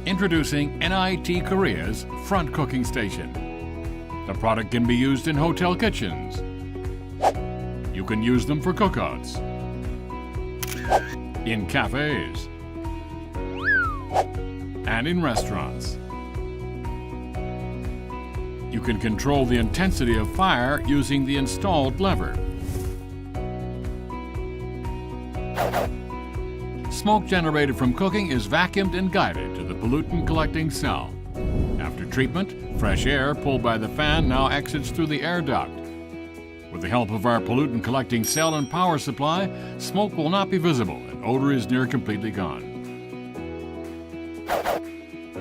Introducing NITKOREA's front cooking station. The product can be used in hotel kitchens. You can use them for cookouts, in cafes, and in restaurants. You can control the intensity of fire using the installed lever. Smoke generated from cooking is vacuumed and guided to the pollutant collecting cell. After treatment, fresh air pulled by the fan now exits through the air duct. With the help of our pollutant collecting cell and power supply, smoke will not be visible and odor is near completely gone.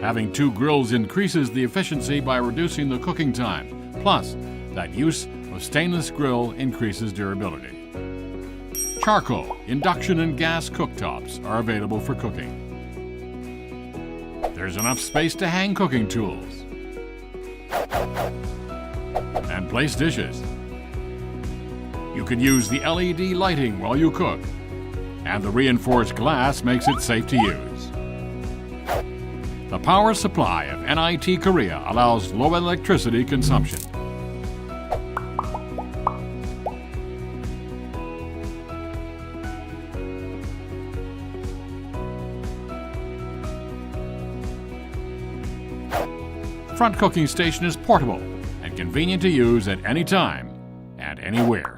Having two grills increases the efficiency by reducing the cooking time. Plus, that use of stainless grill increases durability. Charcoal, induction, and gas cooktops are available for cooking. There's enough space to hang cooking tools and place dishes. You can use the LED lighting while you cook, and the reinforced glass makes it safe to use. The power supply of NITKOREA allows low electricity consumption. Front cooking station is portable and convenient to use at any time and anywhere.